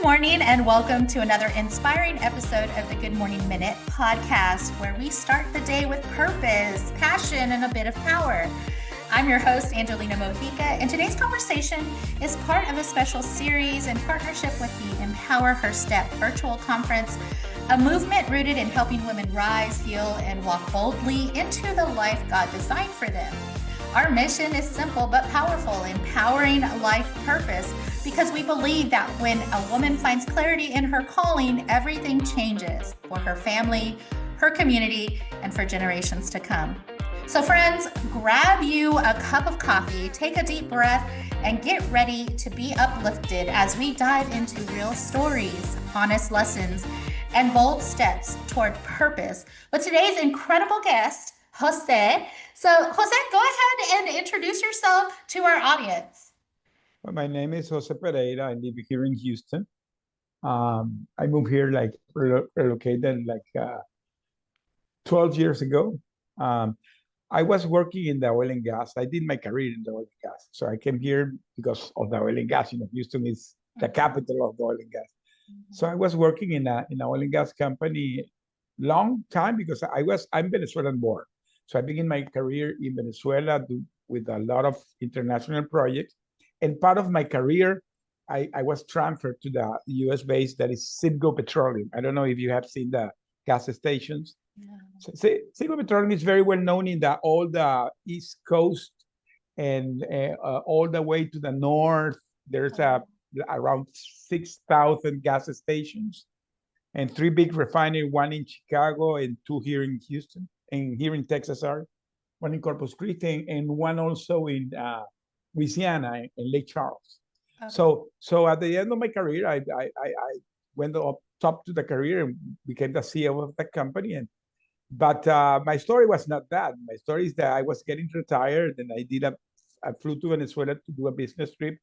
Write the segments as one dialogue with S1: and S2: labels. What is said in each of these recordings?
S1: morning and welcome to another inspiring episode of the Good Morning Minute podcast, where we start the day with purpose, passion, and a bit of power. I'm your host, Angelina Mojica, and today's conversation is part of a special series in partnership with the Empower Her Step virtual conference, a movement rooted in helping women rise, heal, and walk boldly into the life God designed for them. Our mission is simple but powerful, empowering life purpose, because we believe that when a woman finds clarity in her calling, everything changes for her family, her community, and for generations to come. So friends, grab you a cup of coffee, take a deep breath, and get ready to be uplifted as we dive into real stories, honest lessons, and bold steps toward purpose with today's incredible guest, José. So José, go ahead and introduce yourself to our audience.
S2: Well, my name is José Pereira. I live here in Houston. I moved here relocated 12 years ago. I was working in the oil and gas. I did my career in the oil and gas. So I came here because of the oil and gas. Houston is the capital of the oil and gas. So I was working in an oil and gas company long time because I'm Venezuelan born. So I began my career in Venezuela with a lot of international projects. And part of my career, I was transferred to the US base that is CITGO Petroleum. I don't know if you have seen the gas stations. Yeah. So, CITGO Petroleum is very well known in all the East Coast and all the way to the north. There's around 6,000 gas stations and 3 big refineries, 1 in Chicago and 2 here in Houston, and here in Texas, 1 in Corpus Christi and 1 also in Louisiana and Lake Charles. Okay. So at the end of my career, I went up top to the career and became the CEO of the company. But my story was not that. My story is that I was getting retired and I flew to Venezuela to do a business trip.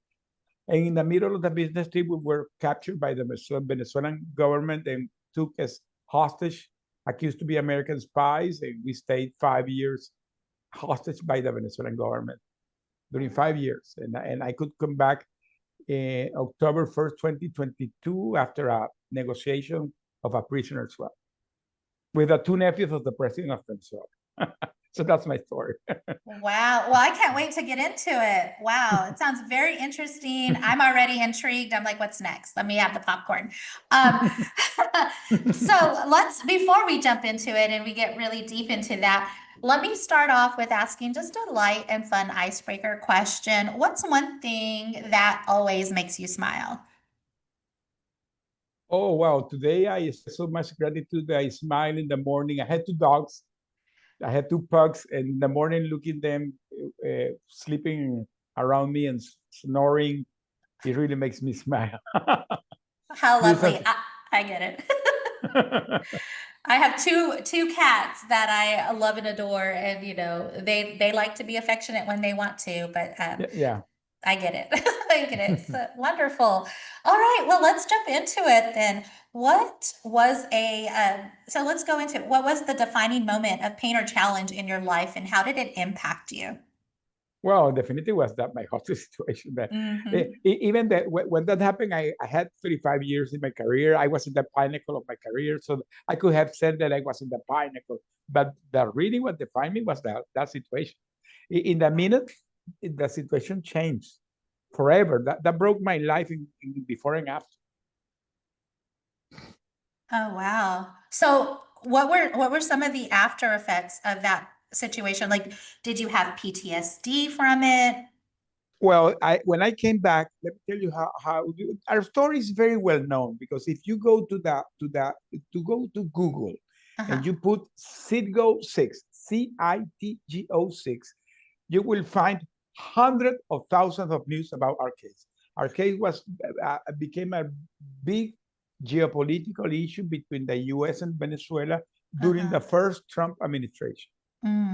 S2: And in the middle of the business trip, we were captured by the Venezuelan government and took as hostage, accused to be American spies. And we stayed 5 years hostage by the Venezuelan government during 5 years. And I could come back October 1st, 2022, after a negotiation of a prisoner swap with the 2 nephews of the president of Venezuela. So that's my story.
S1: Wow. Well, I can't wait to get into it. Wow. It sounds very interesting. I'm already intrigued. I'm like, what's next? Let me have the popcorn. So before we jump into it and we get really deep into that, let me start off with asking just a light and fun icebreaker question. What's one thing that always makes you smile?
S2: Oh, wow. Today I express so much gratitude. I smile in the morning. I had 2 dogs. I had 2 pugs, and in the morning, looking them sleeping around me and snoring, it really makes me smile.
S1: How lovely. I get it. I have two cats that I love and adore, and they like to be affectionate when they want to, but
S2: yeah.
S1: I get it. I get it. So, wonderful. All right. Well, let's jump into it then. So let's go into what was the defining moment of pain or challenge in your life, and how did it impact you?
S2: Well, definitely was that my hostage situation. That even that when that happened, I had 35 years in my career. I was in the pinnacle of my career, so I could have said that I was in the pinnacle. But really, what defined me was that situation. In the minute, the situation changed forever. That broke my life in before and after.
S1: Oh, wow. So what were some of the after effects of that situation? Like, did you have PTSD from it?
S2: Well, when I came back, let me tell you how our story is very well known, because if you go to Google and you put CITGO 6, CITGO 6, you will find hundreds of thousands of news about our case. Our case became a big geopolitical issue between the U.S. and Venezuela during the first Trump administration.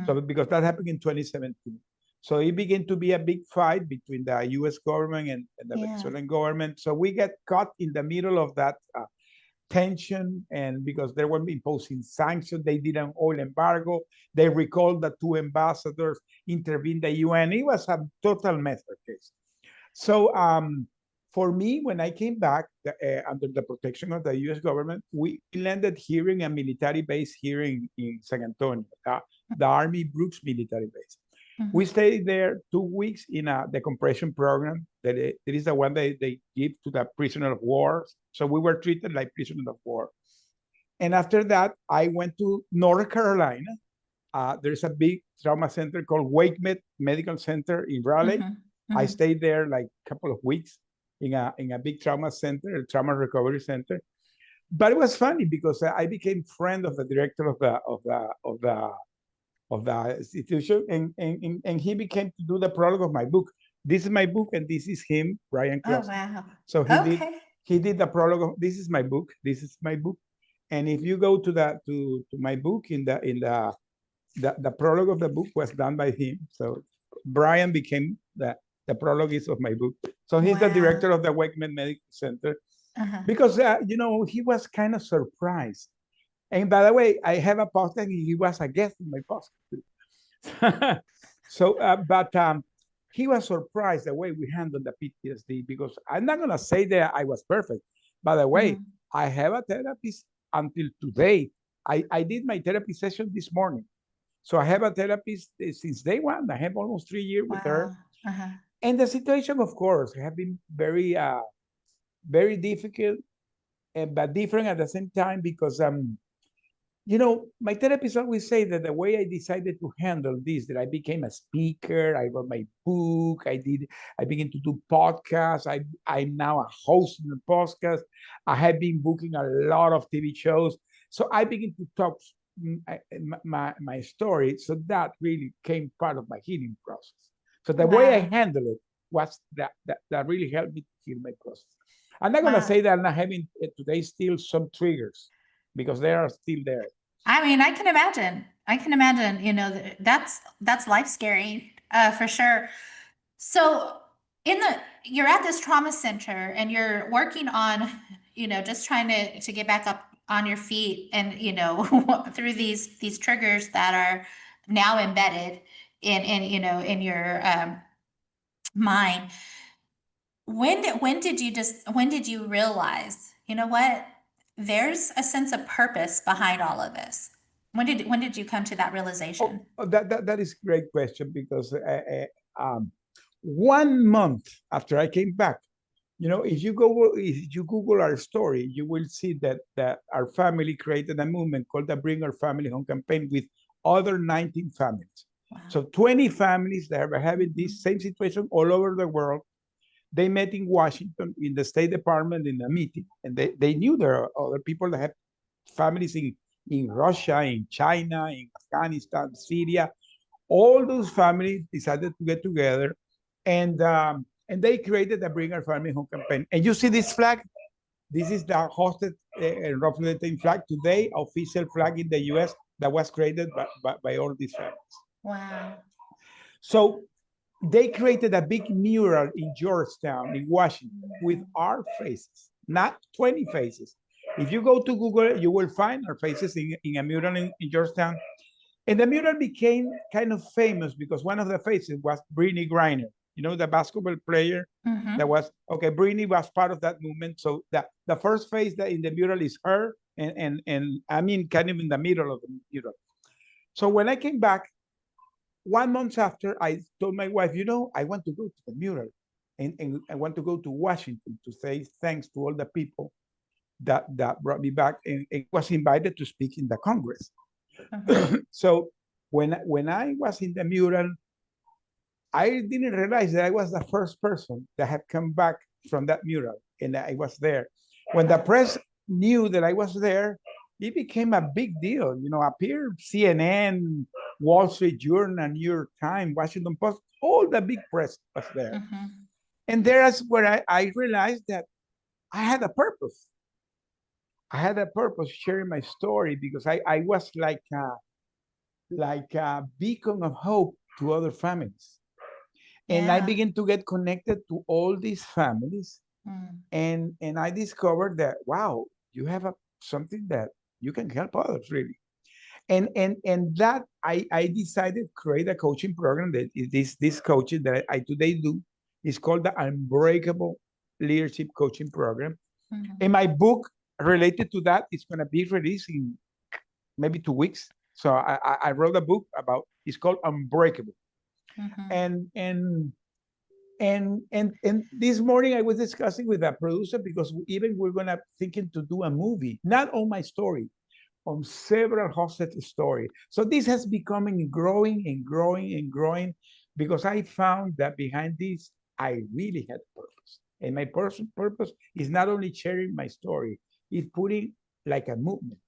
S2: So because that happened in 2017. So it began to be a big fight between the U.S. government and the Venezuelan government. So we get caught in the middle of that tension, and because they were imposing sanctions, they did an oil embargo, they recalled the 2 ambassadors, intervened the UN. It was a total mess case. So for me, when I came back under the protection of the U.S. government, we landed here in a military base here in San Antonio, the Army Brooks military base. We stayed there 2 weeks in a decompression program that is the one they give to the prisoner of war. So we were treated like prisoners of war. And after that, I went to North Carolina. There's a big trauma center called WakeMed Medical Center in Raleigh. I stayed there like a couple of weeks in a big trauma center, a trauma recovery center. But it was funny because I became friend of the director of the institution, and he became to do the prologue of my book. This is my book, and this is him, Brian Cross.
S1: Oh, wow.
S2: So he did the prologue of, this is my book, this is my book. And if you go to my book, the prologue of the book was done by him. So Brian became the prologue is of my book. So he's the director of the WakeMed Medical Center. Because he was kind of surprised. And by the way, I have a podcast. He was a guest in my podcast. So, but he was surprised the way we handled the PTSD, because I'm not gonna say that I was perfect. By the way, I have a therapist until today. I did my therapy session this morning. So I have a therapist since day one. I have almost 3 years with her. And the situation, of course, have been very, very difficult, but different at the same time, because my therapist always say that the way I decided to handle this, that I became a speaker, I wrote my book, I began to do podcasts. I'm now a host in the podcast. I have been booking a lot of TV shows. So I begin to talk my story. So that really came part of my healing process. So the way I handle it was that really helped me to heal my process. I'm not going to say that I'm not having today still some triggers, because they are still there.
S1: I mean, I can imagine. That's life scary, for sure. So you're at this trauma center and you're working on, just trying to get back up on your feet and, through these triggers that are now embedded in your mind. When did you realize, what, there's a sense of purpose behind all of this? When did you come to that realization?
S2: That is a great question, because 1 month after I came back, if you Google our story, you will see that our family created a movement called the Bring Our Family Home campaign with other 19 families. Wow. So 20 families that are having this same situation all over the world. They met in Washington in the State Department in a meeting, and they knew there are other people that have families in Russia, in China, in Afghanistan, Syria. All those families decided to get together, and they created the Bring Our Family Home campaign. And you see this flag? This is the hosted and representing flag today, official flag in the U.S. that was created by all these families.
S1: Wow.
S2: So they created a big mural in Georgetown, in Washington, with our faces, not 20 faces. If you go to Google, you will find our faces in a mural in Georgetown. And the mural became kind of famous because one of the faces was Brittany Griner, the basketball player that was, Brittany was part of that movement. So the first face that in the mural is her, and I mean, kind of in the middle of the mural. So when I came back, 1 month after, I told my wife, I want to go to the mural, and I want to go to Washington to say thanks to all the people that brought me back, and was invited to speak in the Congress. So when I was in the mural, I didn't realize that I was the first person that had come back from that mural, and I was there. When the press knew that I was there, it became a big deal. Appeared CNN, Wall Street Journal, New York Times, Washington Post, all the big press was there. And there's where I realized that I had a purpose. I had a purpose sharing my story, because I was like a beacon of hope to other families. And I began to get connected to all these families. And I discovered that, wow, you have something that you can help others, really. And that I decided to create a coaching program that is this coaching that I today do is called the Unbreakable Leadership Coaching Program.
S1: Mhm.
S2: And my book related to that is going to be released in maybe 2 weeks. So I wrote a book about, it's called Unbreakable.
S1: Mhm.
S2: And this morning I was discussing with a producer, because even we're gonna thinking to do a movie, not on my story, on several hosted story. So this has becoming growing and growing and growing, because I found that behind this I really had purpose. And my purpose is not only sharing my story, it's putting like a movement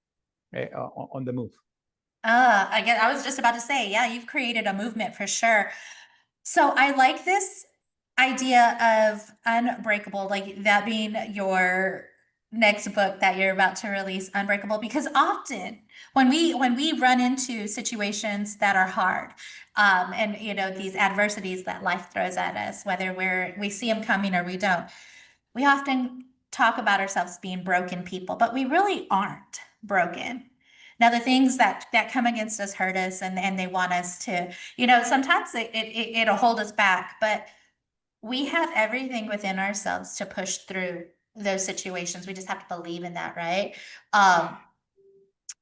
S2: on the move.
S1: I was just about to say, yeah, you've created a movement for sure. So I like this idea of Unbreakable, like that being your next book that you're about to release, Unbreakable, because often when we run into situations that are hard, and these adversities that life throws at us, whether we see them coming or we don't, we often talk about ourselves being broken people, but we really aren't broken. Now, the things that come against us hurt us, and they want us to, sometimes it'll hold us back, but we have everything within ourselves to push through those situations. We just have to believe in that, right? Um,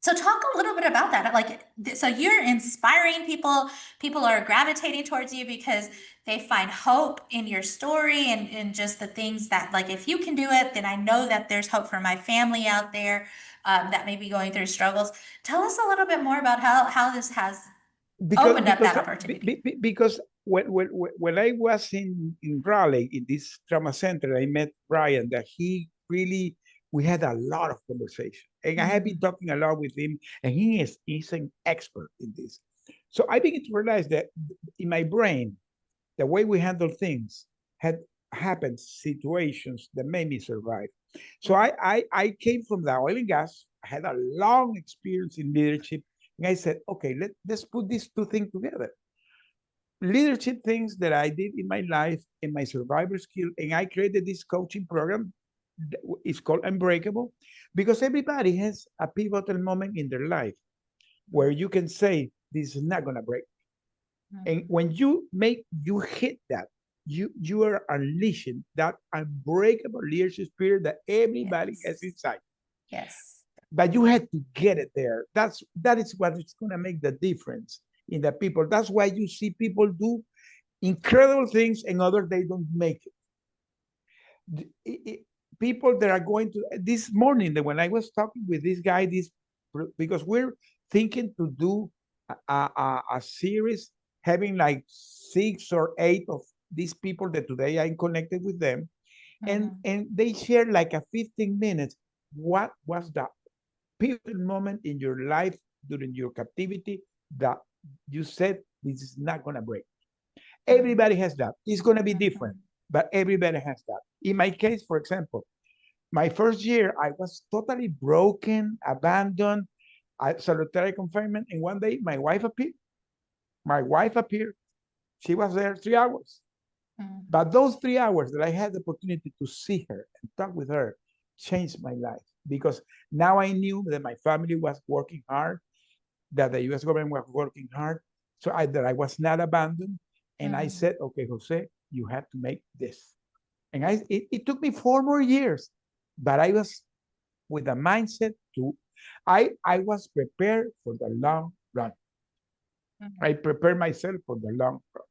S1: so talk a little bit about that. Like, so you're inspiring people. People are gravitating towards you because they find hope in your story and just the things that, like, if you can do it, then I know that there's hope for my family out there, that may be going through struggles. Tell us a little bit more about how this has
S2: because
S1: opened up
S2: because
S1: that opportunity.
S2: because when I was in Raleigh in this trauma center, I met Brian. That he really, we had a lot of conversation, and I have been
S1: Mhm.
S2: talking a lot with him, and he's an expert in this. So I began to realize that in my brain, the way we handle things had happened situations that made me survive. So I came from the oil and gas. I had a long experience in leadership, and I said, okay, let's put these two things together. Leadership things that I did in my life and my survivor skill, and I created this coaching program. It's called Unbreakable, because everybody has a pivotal moment in their life where you can say, this is not gonna break. And
S1: Mhm.
S2: when you hit that, you are unleashing that unbreakable leadership spirit that everybody has
S1: Yes.
S2: inside.
S1: Yes.
S2: But you had to get it there. That is what is going to make the difference in the people. That's why you see people do incredible things and others they don't make it. People that are going to this morning, that when I was talking with this guy, this because we're thinking to do a series having like 6 or 8 of these people that today I'm connected with them,
S1: Mhm.
S2: and they share like a 15 minutes. What was the pivotal moment in your life during your captivity that you said, this is not going to break?
S1: Mhm.
S2: Everybody has that. It's going to be different,
S1: Mhm.
S2: but everybody has that. In my case, for example, my first year, I was totally broken, abandoned, solitary confinement. And one day, my wife appeared. My wife appeared. She was there 3 hours.
S1: Mhm.
S2: But those 3 hours that I had the opportunity to see her and talk with her changed my life, because now I knew that my family was working hard, that the US government was working hard, that I was not abandoned. And I
S1: Mhm.
S2: said, okay, Jose, you have to make this. And it took me 4 more years, but I was with a mindset to, I was prepared for the long run. I
S1: Mhm.
S2: prepared myself for the long run.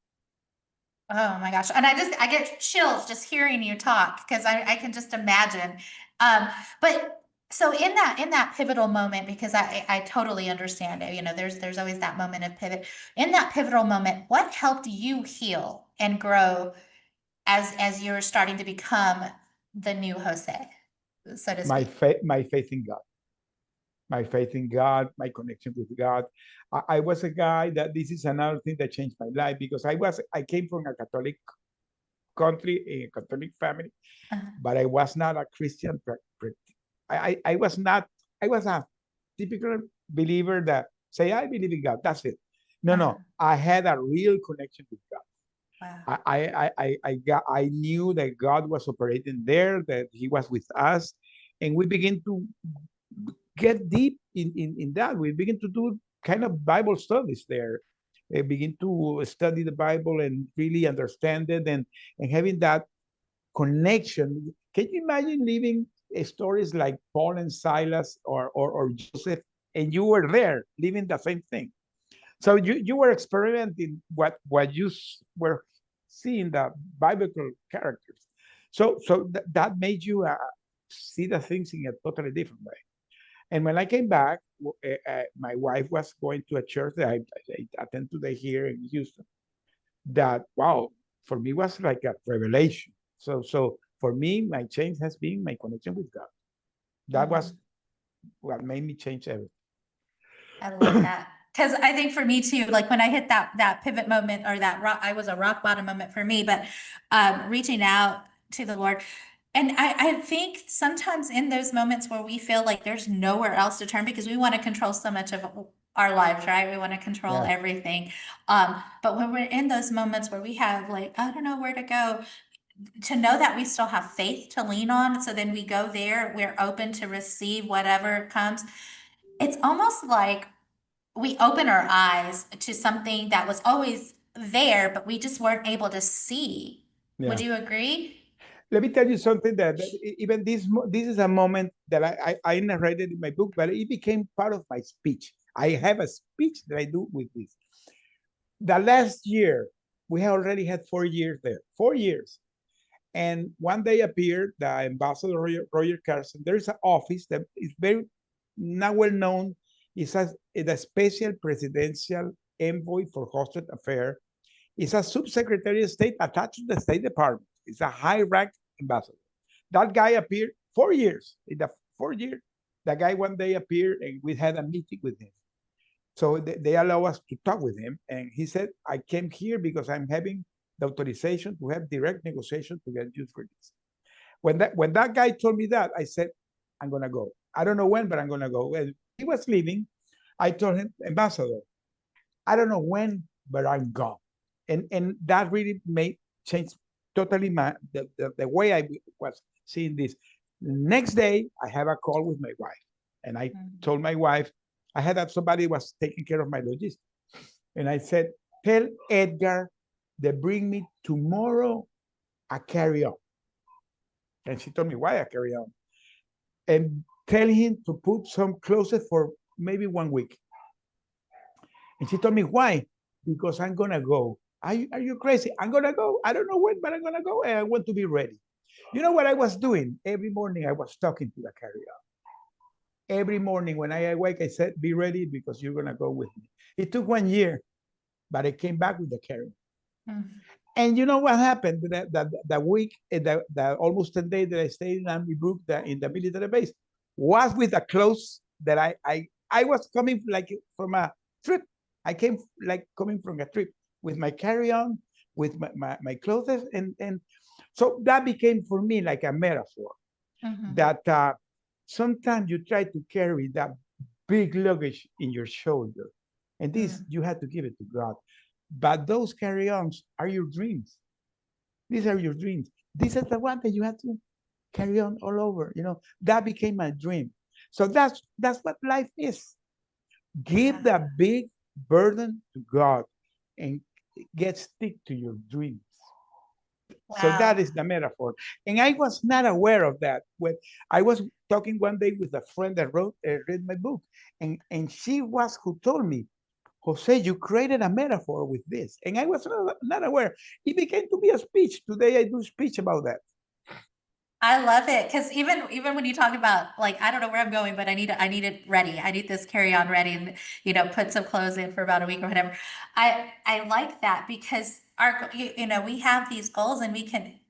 S1: Oh my gosh. And I get chills just hearing you talk because I can just imagine. Um, but so in that pivotal moment, because I totally understand it, there's always that moment of pivot. In that pivotal moment, what helped you heal and grow as you're starting to become the new Jose, so to speak?
S2: My faith in God, my connection with God. I was a guy that this is another thing that changed my life, because I came from a Catholic country, a Catholic family,
S1: Uh-huh.
S2: but I was not a Christian. I was not. I was a typical believer that say I believe in God. That's it. No,
S1: Uh-huh.
S2: no. I had a real connection with God.
S1: Wow.
S2: I knew that God was operating there, that He was with us, and we begin to get deep in that. We begin to do kind of Bible studies there. Begin to study the Bible and really understand it, and having that connection. Can you imagine living stories like Paul and Silas or Joseph, and you were there living the same thing? So you were experimenting what you were seeing the biblical characters. So that made you see the things in a totally different way. And when I came back, my wife was going to a church that I attend today here in Houston. That, wow, for me was like a revelation. So for me, my change has been my connection with God. That was what made me change everything.
S1: I love that. Because I think for me too, like when I hit that pivot moment, or that rock, I was a rock bottom moment for me, but reaching out to the Lord. And I think sometimes in those moments where we feel like there's nowhere else to turn because we want to control so much of our lives, right? We want to control
S2: Yeah.
S1: everything. But when we're in those moments where we have like, I don't know where to go, to know that we still have faith to lean on. So then we go there, we're open to receive whatever comes. It's almost like we open our eyes to something that was always there, but we just weren't able to see. Would
S2: Yeah.
S1: you agree?
S2: Let me tell you something that even this is a moment that I narrated in my book, but it became part of my speech. I have a speech that I do with this. The last year, we have already had 4 years there, 4 years. And one day appeared the ambassador Roger Carson. There is an office that is very not well known. It's a special presidential envoy for hosted affairs. It's a subsecretary of state attached to the State Department. It's a high rank ambassador. That guy appeared 4 years. In the 4 years, the guy one day appeared and we had a meeting with him. So they allow us to talk with him. And he said, I came here because I'm having the authorization to have direct negotiation to get used for this. When that guy told me that, I said, I'm gonna go. I don't know when, but I'm gonna go. And he was leaving. I told him, Ambassador, I don't know when, but I'm gone. And that really made change totally the way I was seeing this. Next day, I have a call with my wife, and I told my wife I had that somebody was taking care of my logistics, and I said, tell Edgar they bring me tomorrow a carry-on. And she told me, why a carry-on? And tell him to put some clothes for maybe 1 week. And she told me, why? Because I'm going to go. Are you crazy? I'm going to go. I don't know when, but I'm going to go. And I want to be ready. You know what I was doing? Every morning I was talking to the carry-on. Every morning when I awake, I said, be ready because you're going to go with me. It took 1 year, but I came back with the carry-on. Mm-hmm. And you know what happened? The week, the almost 10 days that I stayed in Unbreakable in the military base was with the clothes that I was coming like from a trip. I came like coming from a trip with my carry-on, with my clothes. And so that became for me like a metaphor that sometimes you try to carry that big luggage in your shoulder. And this, you have to give it to God. But those carry-ons are your dreams. These are your dreams. This is the one that you have to carry on all over. You know, that became my dream. So that's what life is. Give the big burden to God and stick to your dreams. Wow. So that is the metaphor. And I was not aware of that. When I was talking one day with a friend that read my book, and she was who told me, Jose, you created a metaphor with this. And I was not aware. It became to be a speech. Today I do speech about that.
S1: I love it. Because even when you talk about like, I don't know where I'm going, but I need it ready. I need this carry-on ready and, put some clothes in for about a week or whatever. I like that because we have these goals and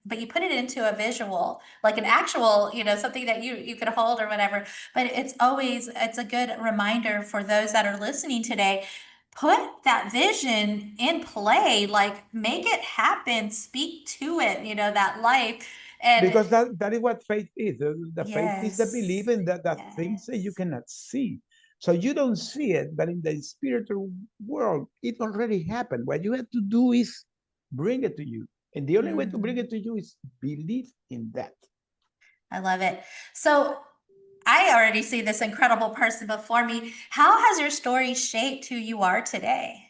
S1: but you put it into a visual, like an actual, something that you could hold or whatever. But it's a good reminder for those that are listening today. Put that vision in play, like make it happen, speak to it, that life. And
S2: because that is what faith is. The faith is the believing that things that you cannot see. So you don't see it, but in the spiritual world, it already happened. What you have to do is bring it to you. And the only way to bring it to you is believe in that.
S1: I love it. So I already see this incredible person before me. How has your story shaped who you are today?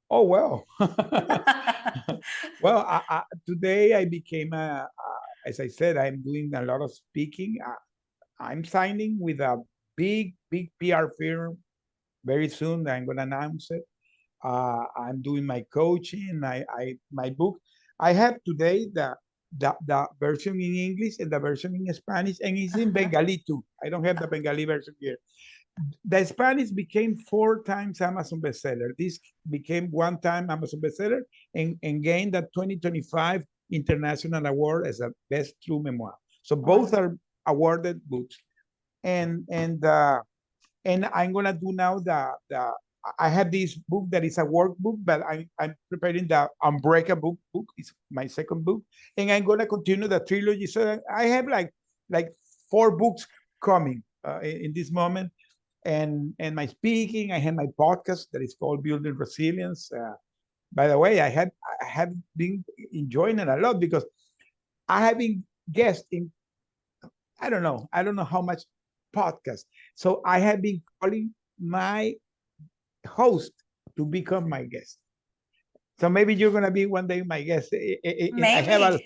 S2: Oh, well. Well, today I became as I said, I'm doing a lot of speaking. I'm signing with a big PR firm very soon. I'm going to announce it. I'm doing my coaching. My book. I have today the version in English and the version in Spanish, and it's in Bengali too. I don't have the Bengali version here. The Spanish became 4 times Amazon bestseller. This became 1 time Amazon bestseller and gained the 2025 international award as a best true memoir. So both are awarded books. And I'm gonna do now the I have this book that is a workbook, but I'm preparing the Unbreakable book. It's my second book, and I'm gonna continue the trilogy. So I have like 4 books coming in this moment, and my speaking. I have my podcast that is called Building Resilience. By the way, I have been enjoying it a lot because I have been guest in I don't know how much podcast. So I have been calling my host to become my guest. So maybe you're gonna be one day my guest.
S1: Maybe.
S2: I have a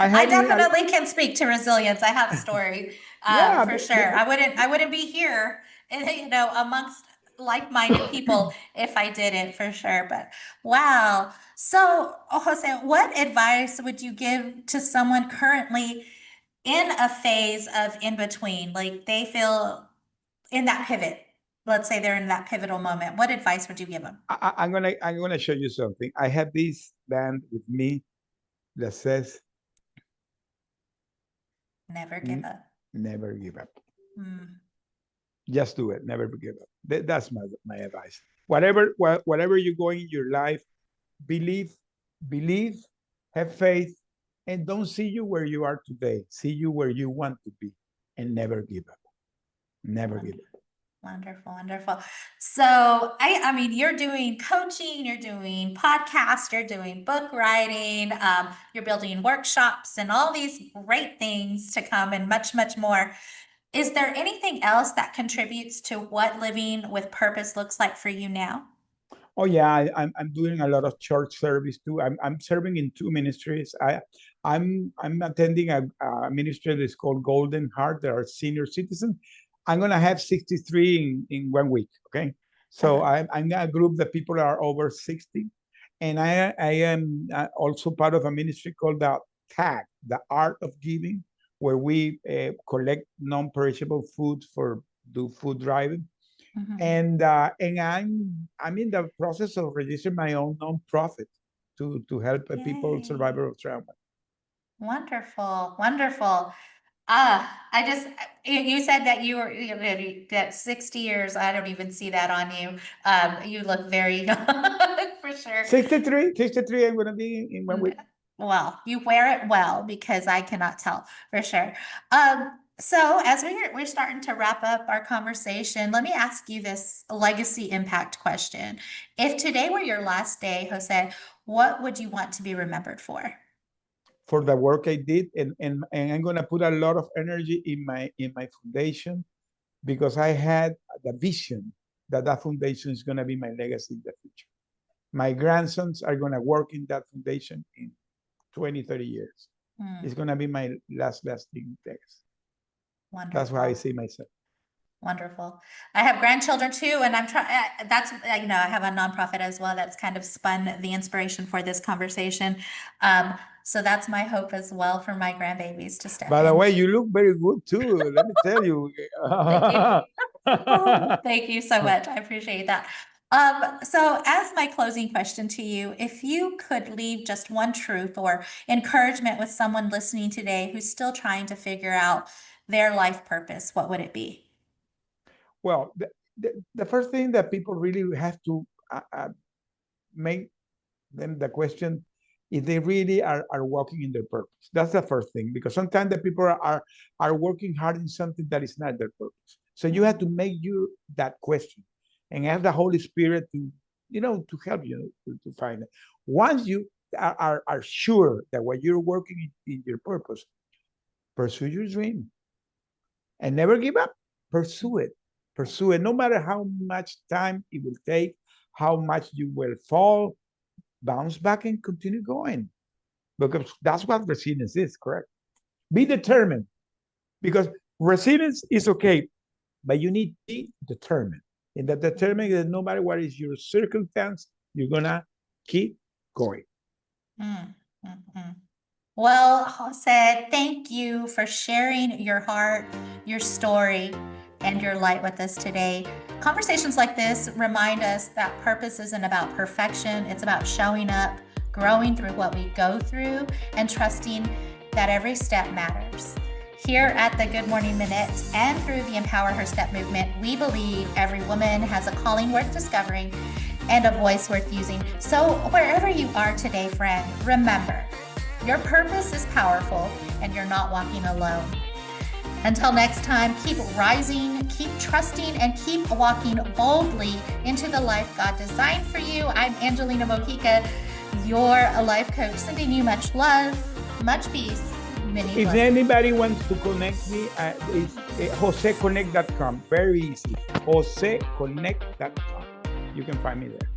S1: I definitely can speak to resilience. I have a story,
S2: yeah,
S1: for sure. I wouldn't be here, amongst like-minded people if I didn't, for sure. But wow. So, Jose, what advice would you give to someone currently in a phase of in between? Like they feel in that pivot. Let's say they're in that pivotal moment. What advice would you give them?
S2: I'm gonna show you something. I have this band with me that says
S1: Never give up.
S2: never give up.
S1: Mm.
S2: Just do it. Never give up. That's my advice. Whatever you're going in your life, believe, have faith, and don't see you where you are today. See you where you want to be, and never give up. Never give up.
S1: Wonderful, wonderful. So I mean, you're doing coaching, you're doing podcasts, you're doing book writing, you're building workshops and all these great things to come and much, much more. Is there anything else that contributes to what living with purpose looks like for you now?
S2: Oh yeah, I'm doing a lot of church service too. I'm serving in 2 ministries. I'm attending a ministry that's called Golden Heart. They are senior citizens. I'm gonna have 63 in 1 week. Okay, so I'm a group that people are over 60, and I am also part of a ministry called the TAG, the Art of Giving, where we collect non-perishable food for do food driving. And I'm in the process of registering my own nonprofit to help people
S1: Yay.
S2: survivors of trauma.
S1: Wonderful, wonderful. I just, you said that you were, that 60 years, I don't even see that on you. You look very young for sure.
S2: 63, I'm gonna be in 1 week.
S1: Well, you wear it well because I cannot tell for sure. So as we're starting to wrap up our conversation, let me ask you this legacy impact question. If today were your last day, Jose, what would you want to be remembered for?
S2: For the work I did, and I'm gonna put a lot of energy in my foundation because I had the vision that foundation is gonna be my legacy in the future. My grandsons are gonna work in that foundation in 20, 30 years. It's gonna be my lasting legacy.
S1: Wonderful.
S2: That's why I see myself.
S1: Wonderful. I have grandchildren too, and I'm trying, that's, I have a nonprofit as well that's kind of spun the inspiration for this conversation. So that's my hope as well for my grandbabies to step
S2: By the
S1: in.
S2: way, you look very good too. Let me tell you.
S1: Thank you. Oh, thank you so much. I appreciate that. So as my closing question to you, if you could leave just one truth or encouragement with someone listening today who's still trying to figure out their life purpose, what would it be?
S2: Well, the first thing that people really have to make them the question if they really are walking in their purpose. That's the first thing, because sometimes the people are working hard in something that is not their purpose. So you have to make you that question and ask the Holy Spirit to help you to find it. Once you are sure that what you're working in your purpose, pursue your dream and never give up. Pursue it. Pursue it. No matter how much time it will take, how much you will fall, bounce back and continue going. because that's what resilience is, correct? Be determined, because resilience is okay, but you need to be determined. And that determined that no matter what is your circumstance, you're gonna keep going.
S1: Well, Jose, thank you for sharing your heart, your story, and your light with us today. Conversations like this remind us that purpose isn't about perfection. It's about showing up, growing through what we go through, and trusting that every step matters. Here at the Good Morning Minute and through the Empower Her Step movement, we believe every woman has a calling worth discovering and a voice worth using. So wherever you are today, friend, remember, your purpose is powerful and you're not walking alone. Until next time, keep rising, keep trusting, and keep walking boldly into the life God designed for you. I'm Angelina Mojica, your life coach, sending you much love, much peace, many
S2: If
S1: blessings.
S2: anybody wants to connect me, it's joseconnect.com. Very easy. joseconnect.com. You can find me there.